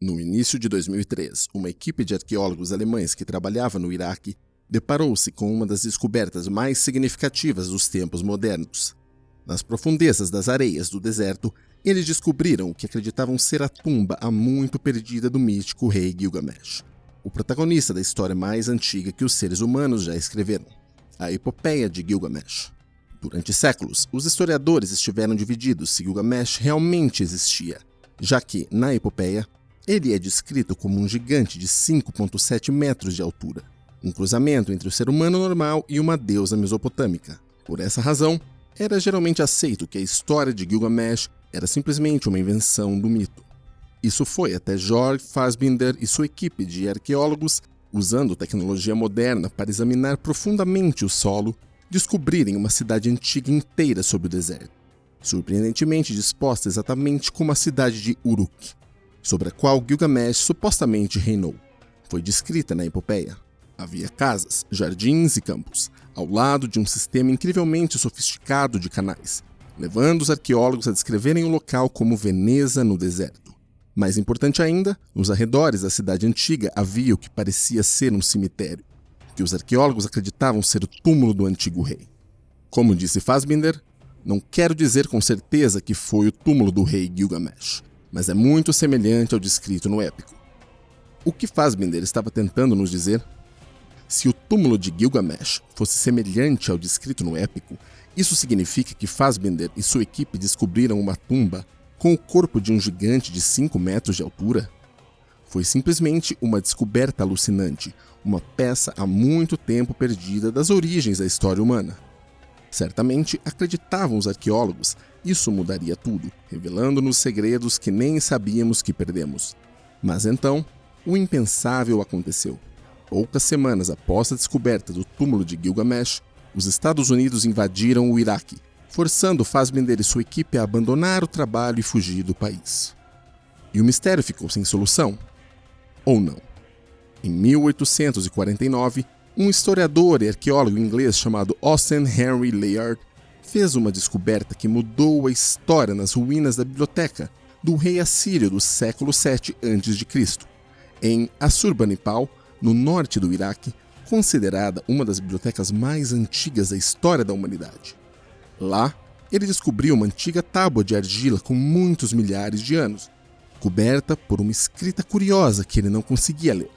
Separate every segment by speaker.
Speaker 1: No início de 2003, uma equipe de arqueólogos alemães que trabalhava no Iraque deparou-se com uma das descobertas mais significativas dos tempos modernos. Nas profundezas das areias do deserto, eles descobriram o que acreditavam ser a tumba há muito perdida do mítico rei Gilgamesh, o protagonista da história mais antiga que os seres humanos já escreveram, a Epopeia de Gilgamesh. Durante séculos, os historiadores estiveram divididos se Gilgamesh realmente existia, já que, na epopeia, ele é descrito como um gigante de 5,7 metros de altura, um cruzamento entre o ser humano normal e uma deusa mesopotâmica. Por essa razão, era geralmente aceito que a história de Gilgamesh era simplesmente uma invenção do mito. Isso foi até George Fassbinder e sua equipe de arqueólogos, usando tecnologia moderna para examinar profundamente o solo, descobrirem uma cidade antiga inteira sob o deserto, surpreendentemente disposta exatamente como a cidade de Uruk, sobre a qual Gilgamesh supostamente reinou. Foi descrita na epopeia. Havia casas, jardins e campos, ao lado de um sistema incrivelmente sofisticado de canais, levando os arqueólogos a descreverem o local como Veneza no deserto. Mais importante ainda, nos arredores da cidade antiga havia o que parecia ser um cemitério, que os arqueólogos acreditavam ser o túmulo do antigo rei. Como disse Fassbinder, não quero dizer com certeza que foi o túmulo do rei Gilgamesh, mas é muito semelhante ao descrito no épico. O que Fassbinder estava tentando nos dizer? Se o túmulo de Gilgamesh fosse semelhante ao descrito no épico, isso significa que Fassbinder e sua equipe descobriram uma tumba com o corpo de um gigante de 5 metros de altura? Foi simplesmente uma descoberta alucinante, uma peça há muito tempo perdida das origens da história humana. Certamente, acreditavam os arqueólogos, isso mudaria tudo, revelando-nos segredos que nem sabíamos que perdemos. Mas então, o impensável aconteceu. Poucas semanas após a descoberta do túmulo de Gilgamesh, os Estados Unidos invadiram o Iraque, forçando Fassbinder e sua equipe a abandonar o trabalho e fugir do país. E o mistério ficou sem solução? Ou não? Em 1849, um historiador e arqueólogo inglês chamado Austen Henry Layard fez uma descoberta que mudou a história nas ruínas da biblioteca do rei assírio do século VII a.C., em Assurbanipal, no norte do Iraque, considerada uma das bibliotecas mais antigas da história da humanidade. Lá, ele descobriu uma antiga tábua de argila com muitos milhares de anos, coberta por uma escrita curiosa que ele não conseguia ler.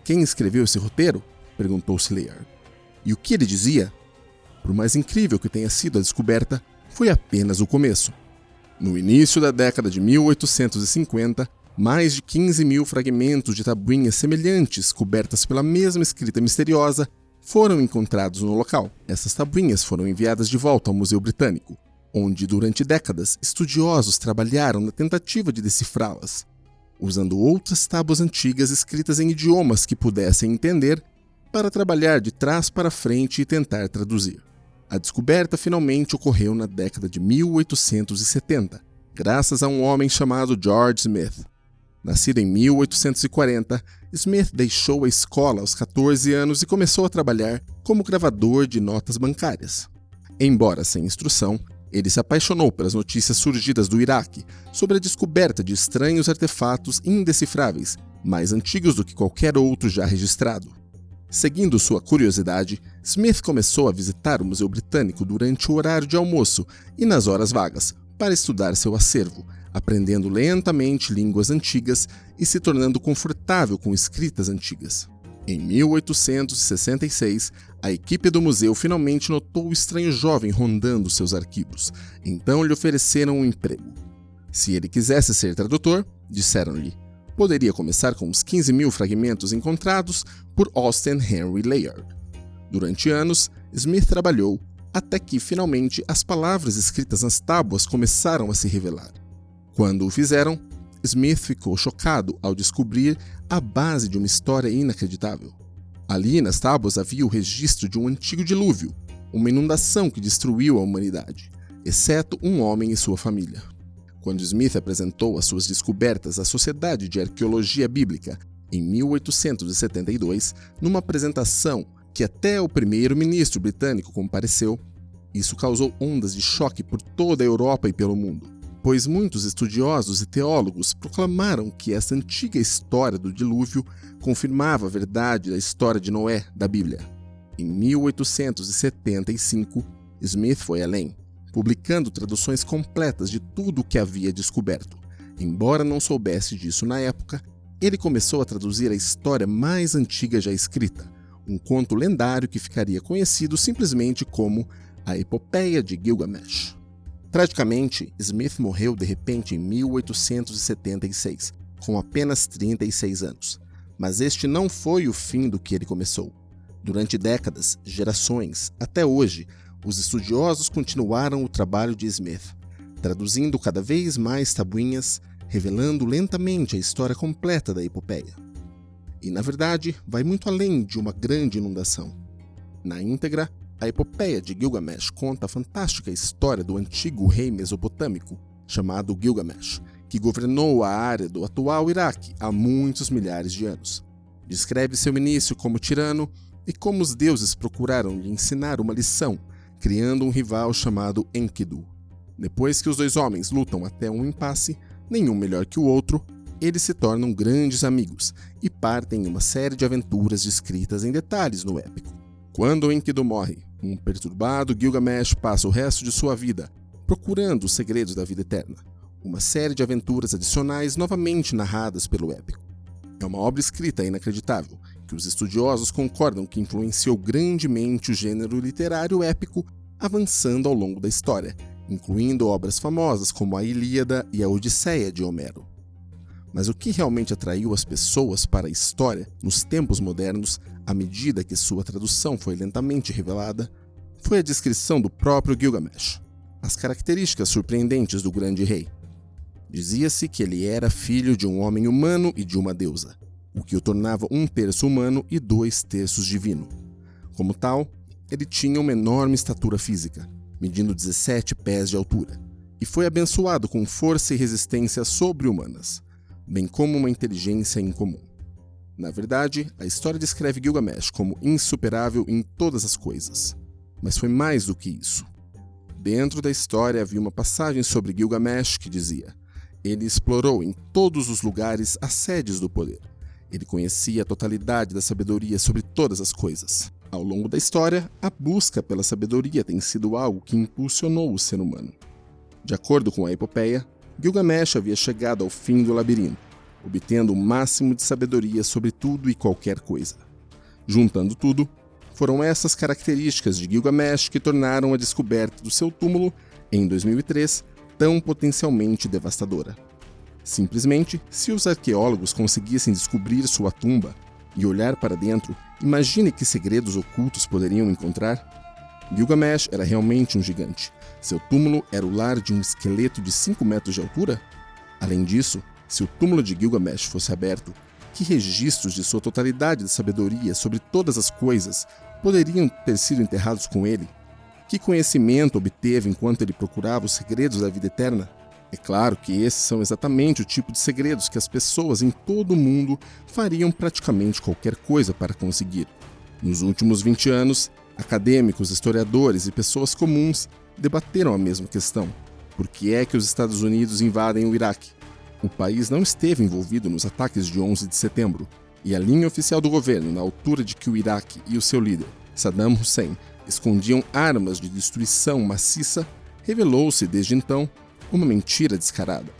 Speaker 1: Quem escreveu esse roteiro? Perguntou-se Layard. E o que ele dizia? Por mais incrível que tenha sido a descoberta, foi apenas o começo. No início da década de 1850, mais de 15 mil fragmentos de tabuinhas semelhantes, cobertas pela mesma escrita misteriosa, foram encontrados no local. Essas tabuinhas foram enviadas de volta ao Museu Britânico, onde durante décadas estudiosos trabalharam na tentativa de decifrá-las, usando outras tábuas antigas escritas em idiomas que pudessem entender, para trabalhar de trás para frente e tentar traduzir. A descoberta finalmente ocorreu na década de 1870, graças a um homem chamado George Smith. Nascido em 1840, Smith deixou a escola aos 14 anos e começou a trabalhar como gravador de notas bancárias. Embora sem instrução, ele se apaixonou pelas notícias surgidas do Iraque sobre a descoberta de estranhos artefatos indecifráveis, mais antigos do que qualquer outro já registrado. Seguindo sua curiosidade, Smith começou a visitar o Museu Britânico durante o horário de almoço e nas horas vagas, para estudar seu acervo, aprendendo lentamente línguas antigas e se tornando confortável com escritas antigas. Em 1866, a equipe do museu finalmente notou o estranho jovem rondando seus arquivos, então lhe ofereceram um emprego. Se ele quisesse ser tradutor, disseram-lhe, poderia começar com os 15 mil fragmentos encontrados por Austen Henry Layard. Durante anos, Smith trabalhou, até que, finalmente, as palavras escritas nas tábuas começaram a se revelar. Quando o fizeram, Smith ficou chocado ao descobrir a base de uma história inacreditável. Ali nas tábuas havia o registro de um antigo dilúvio, uma inundação que destruiu a humanidade, exceto um homem e sua família. Quando Smith apresentou as suas descobertas à Sociedade de Arqueologia Bíblica em 1872, numa apresentação que até o primeiro-ministro britânico compareceu, isso causou ondas de choque por toda a Europa e pelo mundo. pois muitos estudiosos e teólogos proclamaram que essa antiga história do dilúvio confirmava a verdade da história de Noé da Bíblia. Em 1875, Smith foi além, publicando traduções completas de tudo o que havia descoberto. Embora não soubesse disso na época, ele começou a traduzir a história mais antiga já escrita, um conto lendário que ficaria conhecido simplesmente como a Epopeia de Gilgamesh. Tragicamente, Smith morreu de repente em 1876, com apenas 36 anos. Mas este não foi o fim do que ele começou. Durante décadas, gerações, até hoje, os estudiosos continuaram o trabalho de Smith, traduzindo cada vez mais tabuinhas, revelando lentamente a história completa da epopeia. E, na verdade, vai muito além de uma grande inundação. Na íntegra, a Epopeia de Gilgamesh conta a fantástica história do antigo rei mesopotâmico, chamado Gilgamesh, que governou a área do atual Iraque há muitos milhares de anos. Descreve seu início como tirano e como os deuses procuraram lhe ensinar uma lição, criando um rival chamado Enkidu. Depois que os dois homens lutam até um impasse, nenhum melhor que o outro, eles se tornam grandes amigos e partem em uma série de aventuras descritas em detalhes no épico. Quando Enkidu morre, um perturbado Gilgamesh passa o resto de sua vida procurando os segredos da vida eterna, uma série de aventuras adicionais novamente narradas pelo épico. É uma obra escrita inacreditável, que os estudiosos concordam que influenciou grandemente o gênero literário épico, avançando ao longo da história, incluindo obras famosas como a Ilíada e a Odisseia de Homero. Mas o que realmente atraiu as pessoas para a história nos tempos modernos, à medida que sua tradução foi lentamente revelada, foi a descrição do próprio Gilgamesh, as características surpreendentes do grande rei. Dizia-se que ele era filho de um homem humano e de uma deusa, o que o tornava 1/3 humano e 2/3 divino. Como tal, ele tinha uma enorme estatura física, medindo 17 pés de altura, e foi abençoado com força e resistência sobre-humanas, bem como uma inteligência incomum. Na verdade, a história descreve Gilgamesh como insuperável em todas as coisas. Mas foi mais do que isso. Dentro da história havia uma passagem sobre Gilgamesh que dizia: ele explorou em todos os lugares as sedes do poder. Ele conhecia a totalidade da sabedoria sobre todas as coisas. Ao longo da história, a busca pela sabedoria tem sido algo que impulsionou o ser humano. De acordo com a epopeia, Gilgamesh havia chegado ao fim do labirinto, obtendo o máximo de sabedoria sobre tudo e qualquer coisa. Juntando tudo, foram essas características de Gilgamesh que tornaram a descoberta do seu túmulo, em 2003, tão potencialmente devastadora. Simplesmente, se os arqueólogos conseguissem descobrir sua tumba e olhar para dentro, imagine que segredos ocultos poderiam encontrar. Gilgamesh era realmente um gigante. Seu túmulo era o lar de um esqueleto de 5 metros de altura? Além disso, se o túmulo de Gilgamesh fosse aberto, que registros de sua totalidade de sabedoria sobre todas as coisas poderiam ter sido enterrados com ele? Que conhecimento obteve enquanto ele procurava os segredos da vida eterna? É claro que esses são exatamente o tipo de segredos que as pessoas em todo o mundo fariam praticamente qualquer coisa para conseguir. Nos últimos 20 anos, acadêmicos, historiadores e pessoas comuns debateram a mesma questão. Por que é que os Estados Unidos invadem o Iraque? O país não esteve envolvido nos ataques de 11 de setembro, e a linha oficial do governo, na altura de que o Iraque e o seu líder, Saddam Hussein, escondiam armas de destruição maciça, revelou-se desde então uma mentira descarada.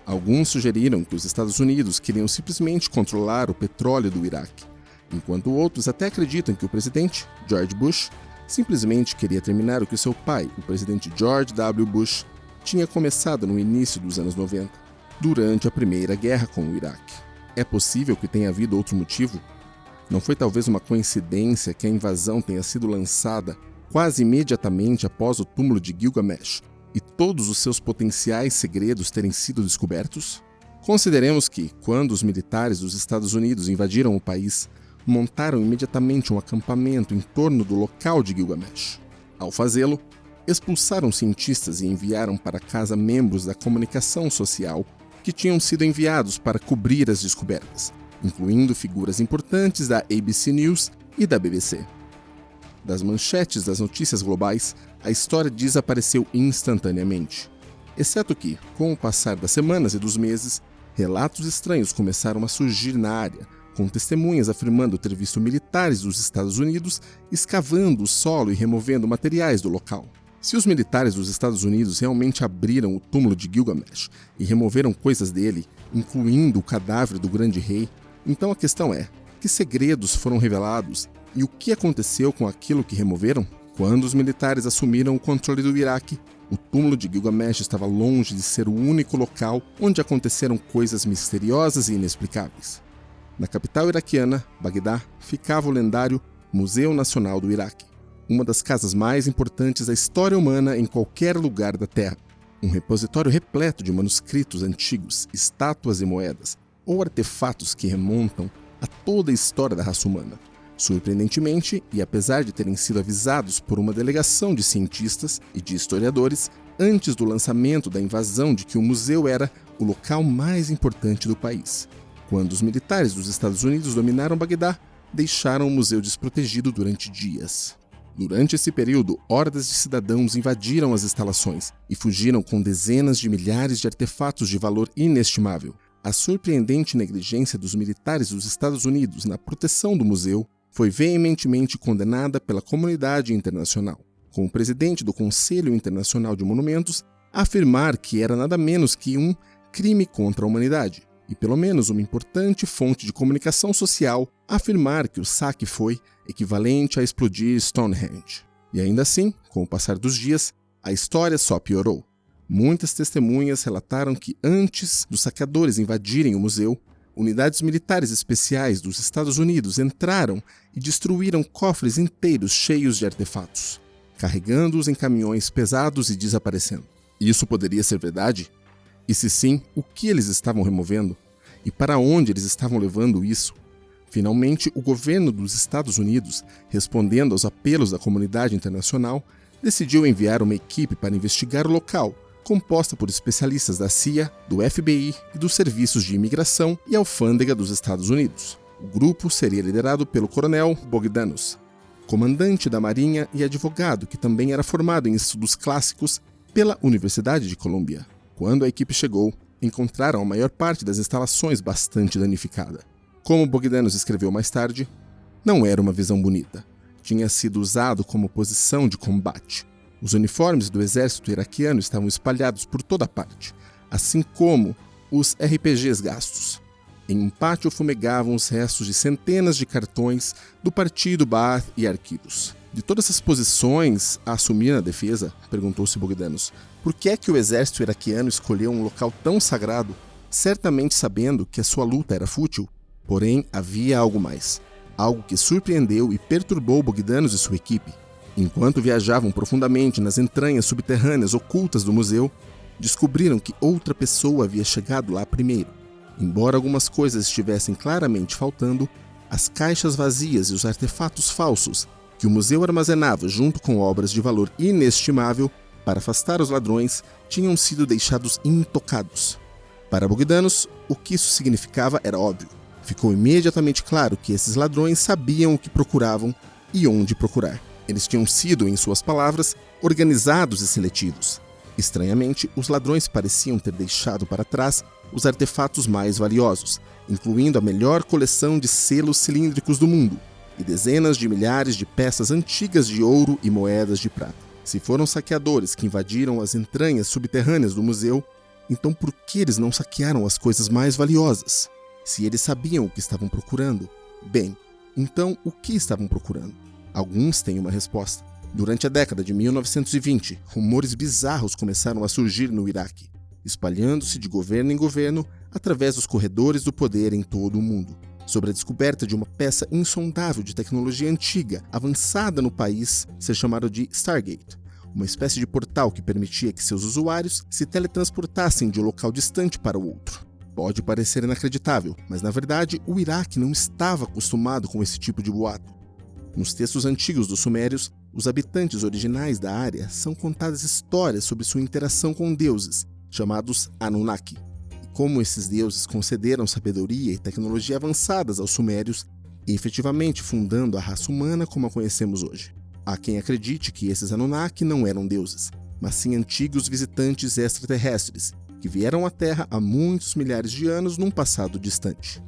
Speaker 1: Alguns sugeriram que os Estados Unidos queriam simplesmente controlar o petróleo do Iraque, enquanto outros até acreditam que o presidente, George Bush, simplesmente queria terminar o que seu pai, o presidente George W. Bush, tinha começado no início dos anos 90, durante a Primeira Guerra com o Iraque. É possível que tenha havido outro motivo? Não foi talvez uma coincidência que a invasão tenha sido lançada quase imediatamente após o túmulo de Gilgamesh e todos os seus potenciais segredos terem sido descobertos? Consideremos que, quando os militares dos Estados Unidos invadiram o país, montaram imediatamente um acampamento em torno do local de Gilgamesh. Ao fazê-lo, expulsaram cientistas e enviaram para casa membros da comunicação social que tinham sido enviados para cobrir as descobertas, incluindo figuras importantes da ABC News e da BBC. Das manchetes das notícias globais, a história desapareceu instantaneamente. Exceto que, com o passar das semanas e dos meses, relatos estranhos começaram a surgir na área, com testemunhas afirmando ter visto militares dos Estados Unidos escavando o solo e removendo materiais do local. Se os militares dos Estados Unidos realmente abriram o túmulo de Gilgamesh e removeram coisas dele, incluindo o cadáver do grande rei, então a questão é: que segredos foram revelados e o que aconteceu com aquilo que removeram? Quando os militares assumiram o controle do Iraque, o túmulo de Gilgamesh estava longe de ser o único local onde aconteceram coisas misteriosas e inexplicáveis. Na capital iraquiana, Bagdá, ficava o lendário Museu Nacional do Iraque, uma das casas mais importantes da história humana em qualquer lugar da Terra. Um repositório repleto de manuscritos antigos, estátuas e moedas, ou artefatos que remontam a toda a história da raça humana. Surpreendentemente, e apesar de terem sido avisados por uma delegação de cientistas e de historiadores antes do lançamento da invasão de que o museu era o local mais importante do país, quando os militares dos Estados Unidos dominaram Bagdá, deixaram o museu desprotegido durante dias. Durante esse período, hordas de cidadãos invadiram as instalações e fugiram com dezenas de milhares de artefatos de valor inestimável. A surpreendente negligência dos militares dos Estados Unidos na proteção do museu foi veementemente condenada pela comunidade internacional, com o presidente do Conselho Internacional de Monumentos a afirmar que era nada menos que um crime contra a humanidade, e pelo menos uma importante fonte de comunicação social a afirmar que o saque foi equivalente a explodir Stonehenge. E ainda assim, com o passar dos dias, a história só piorou. Muitas testemunhas relataram que antes dos saqueadores invadirem o museu, unidades militares especiais dos Estados Unidos entraram e destruíram cofres inteiros cheios de artefatos, carregando-os em caminhões pesados e desaparecendo. Isso poderia ser verdade? E se sim, o que eles estavam removendo? E para onde eles estavam levando isso? Finalmente, o governo dos Estados Unidos, respondendo aos apelos da comunidade internacional, decidiu enviar uma equipe para investigar o local, composta por especialistas da CIA, do FBI e dos serviços de imigração e alfândega dos Estados Unidos. O grupo seria liderado pelo coronel Bogdanos, comandante da Marinha e advogado que também era formado em estudos clássicos pela Universidade de Colômbia. Quando a equipe chegou, encontraram a maior parte das instalações bastante danificada. Como Bogdanos escreveu mais tarde, não era uma visão bonita. Tinha sido usado como posição de combate. Os uniformes do exército iraquiano estavam espalhados por toda parte, assim como os RPGs gastos. Em um pátio fumegavam os restos de centenas de cartões do partido Baath e arquivos. De todas essas posições a assumir na defesa, perguntou-se Bogdanos, por que é que o exército iraquiano escolheu um local tão sagrado, certamente sabendo que a sua luta era fútil? Porém, havia algo mais, algo que surpreendeu e perturbou Bogdanos e sua equipe. Enquanto viajavam profundamente nas entranhas subterrâneas ocultas do museu, descobriram que outra pessoa havia chegado lá primeiro. Embora algumas coisas estivessem claramente faltando, as caixas vazias e os artefatos falsos que o museu armazenava junto com obras de valor inestimável para afastar os ladrões tinham sido deixados intocados. Para Bogdanos, o que isso significava era óbvio. Ficou imediatamente claro que esses ladrões sabiam o que procuravam e onde procurar. Eles tinham sido, em suas palavras, organizados e seletivos. Estranhamente, os ladrões pareciam ter deixado para trás os artefatos mais valiosos, incluindo a melhor coleção de selos cilíndricos do mundo e dezenas de milhares de peças antigas de ouro e moedas de prata. Se foram saqueadores que invadiram as entranhas subterrâneas do museu, então por que eles não saquearam as coisas mais valiosas? Se eles sabiam o que estavam procurando, bem, então o que estavam procurando? Alguns têm uma resposta. Durante a década de 1920, rumores bizarros começaram a surgir no Iraque, espalhando-se de governo em governo através dos corredores do poder em todo o mundo, sobre a descoberta de uma peça insondável de tecnologia antiga, avançada no país, ser chamada de Stargate, uma espécie de portal que permitia que seus usuários se teletransportassem de um local distante para o outro. Pode parecer inacreditável, mas na verdade o Iraque não estava acostumado com esse tipo de boato. Nos textos antigos dos Sumérios, os habitantes originais da área são contadas histórias sobre sua interação com deuses, chamados Anunnaki, e como esses deuses concederam sabedoria e tecnologia avançadas aos sumérios, efetivamente fundando a raça humana como a conhecemos hoje. Há quem acredite que esses Anunnaki não eram deuses, mas sim antigos visitantes extraterrestres, que vieram à Terra há muitos milhares de anos num passado distante.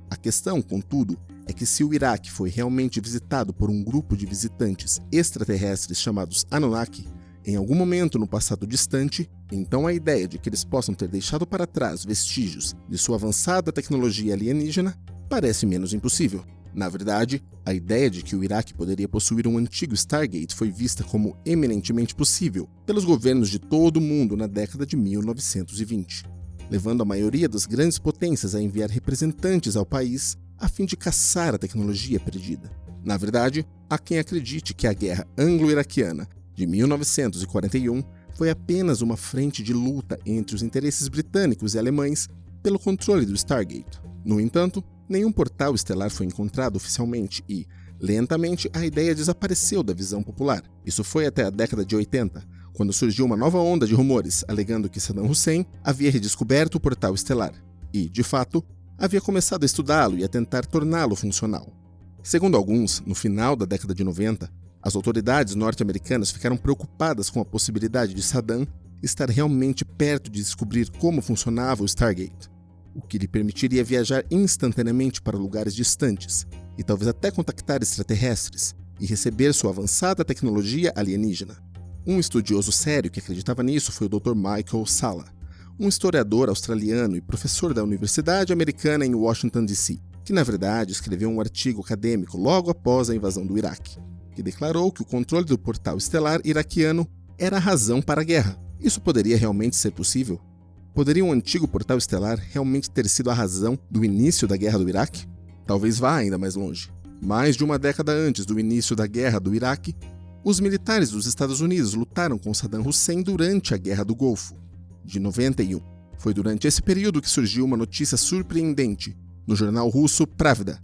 Speaker 1: A questão, contudo, é que se o Iraque foi realmente visitado por um grupo de visitantes extraterrestres chamados Anunnaki, em algum momento no passado distante, então a ideia de que eles possam ter deixado para trás vestígios de sua avançada tecnologia alienígena parece menos impossível. Na verdade, a ideia de que o Iraque poderia possuir um antigo Stargate foi vista como eminentemente possível pelos governos de todo o mundo na década de 1920, levando a maioria das grandes potências a enviar representantes ao país a fim de caçar a tecnologia perdida. Na verdade, há quem acredite que a Guerra Anglo-Iraquiana de 1941 foi apenas uma frente de luta entre os interesses britânicos e alemães pelo controle do Stargate. No entanto, nenhum portal estelar foi encontrado oficialmente e, lentamente, a ideia desapareceu da visão popular. Isso foi até a década de 80, quando surgiu uma nova onda de rumores alegando que Saddam Hussein havia redescoberto o portal estelar e, de fato, havia começado a estudá-lo e a tentar torná-lo funcional. Segundo alguns, no final da década de 90, as autoridades norte-americanas ficaram preocupadas com a possibilidade de Saddam estar realmente perto de descobrir como funcionava o Stargate, o que lhe permitiria viajar instantaneamente para lugares distantes e talvez até contactar extraterrestres e receber sua avançada tecnologia alienígena. Um estudioso sério que acreditava nisso foi o Dr. Michael Salla, um historiador australiano e professor da Universidade Americana em Washington, D.C., que na verdade escreveu um artigo acadêmico logo após a invasão do Iraque, que declarou que o controle do portal estelar iraquiano era a razão para a guerra. Isso poderia realmente ser possível? Poderia um antigo portal estelar realmente ter sido a razão do início da guerra do Iraque? Talvez vá ainda mais longe. Mais de uma década antes do início da guerra do Iraque, os militares dos Estados Unidos lutaram com Saddam Hussein durante a Guerra do Golfo, de 91. Foi durante esse período que surgiu uma notícia surpreendente no jornal russo Pravda,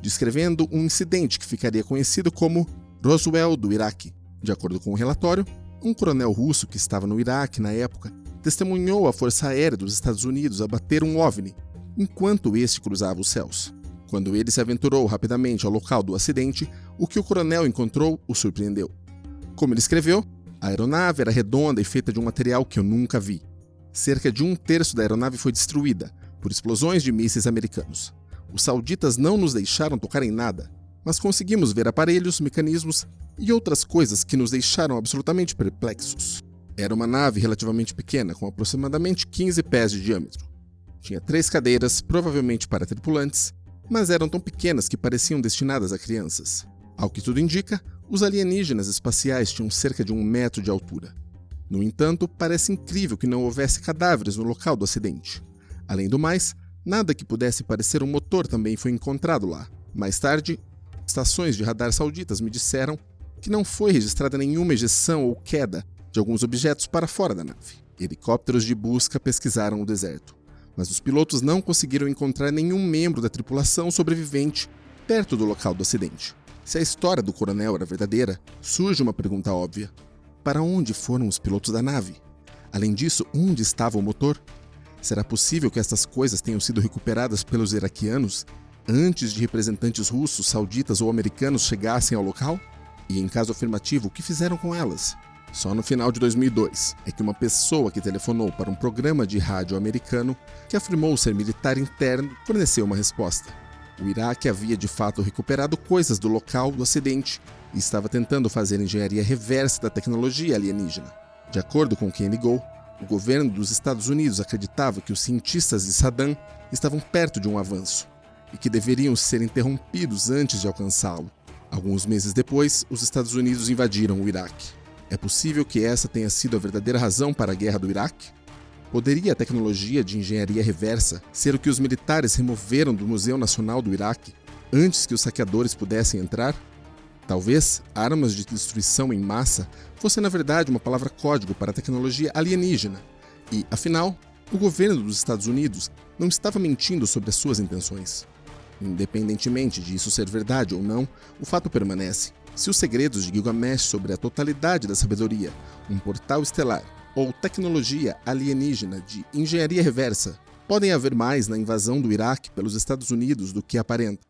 Speaker 1: descrevendo um incidente que ficaria conhecido como Roswell do Iraque. De acordo com o relatório, um coronel russo que estava no Iraque na época testemunhou a Força Aérea dos Estados Unidos abater um OVNI enquanto este cruzava os céus. Quando ele se aventurou rapidamente ao local do acidente, o que o coronel encontrou o surpreendeu. Como ele escreveu, a aeronave era redonda e feita de um material que eu nunca vi. Cerca de 1/3 da aeronave foi destruída por explosões de mísseis americanos. Os sauditas não nos deixaram tocar em nada, mas conseguimos ver aparelhos, mecanismos e outras coisas que nos deixaram absolutamente perplexos. Era uma nave relativamente pequena, com aproximadamente 15 pés de diâmetro. Tinha 3 cadeiras, provavelmente para tripulantes, mas eram tão pequenas que pareciam destinadas a crianças. Ao que tudo indica, os alienígenas espaciais tinham cerca de 1 metro de altura. No entanto, parece incrível que não houvesse cadáveres no local do acidente. Além do mais, nada que pudesse parecer um motor também foi encontrado lá. Mais tarde, estações de radar sauditas me disseram que não foi registrada nenhuma ejeção ou queda de alguns objetos para fora da nave. Helicópteros de busca pesquisaram o deserto, mas os pilotos não conseguiram encontrar nenhum membro da tripulação sobrevivente perto do local do acidente. Se a história do coronel era verdadeira, surge uma pergunta óbvia. Para onde foram os pilotos da nave? Além disso, onde estava o motor? Será possível que estas coisas tenham sido recuperadas pelos iraquianos antes de representantes russos, sauditas ou americanos chegassem ao local? E em caso afirmativo, o que fizeram com elas? Só no final de 2002 é que uma pessoa que telefonou para um programa de rádio americano, que afirmou ser militar interno, forneceu uma resposta. O Iraque havia de fato recuperado coisas do local do acidente e estava tentando fazer engenharia reversa da tecnologia alienígena. De acordo com quem ligou, o governo dos Estados Unidos acreditava que os cientistas de Saddam estavam perto de um avanço e que deveriam ser interrompidos antes de alcançá-lo. Alguns meses depois, os Estados Unidos invadiram o Iraque. É possível que essa tenha sido a verdadeira razão para a guerra do Iraque? Poderia a tecnologia de engenharia reversa ser o que os militares removeram do Museu Nacional do Iraque antes que os saqueadores pudessem entrar? Talvez armas de destruição em massa fossem na verdade uma palavra-código para a tecnologia alienígena e, afinal, o governo dos Estados Unidos não estava mentindo sobre as suas intenções. Independentemente de isso ser verdade ou não, o fato permanece. Se os segredos de Gilgamesh sobre a totalidade da sabedoria, um portal estelar ou tecnologia alienígena de engenharia reversa podem haver mais na invasão do Iraque pelos Estados Unidos do que aparenta.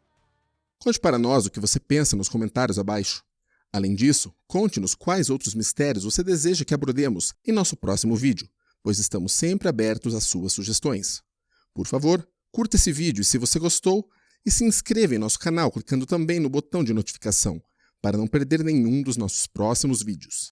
Speaker 1: Conte para nós o que você pensa nos comentários abaixo. Além disso, conte-nos quais outros mistérios você deseja que abordemos em nosso próximo vídeo, pois estamos sempre abertos às suas sugestões. Por favor, curta esse vídeo se você gostou e se inscreva em nosso canal clicando também no botão de notificação para não perder nenhum dos nossos próximos vídeos.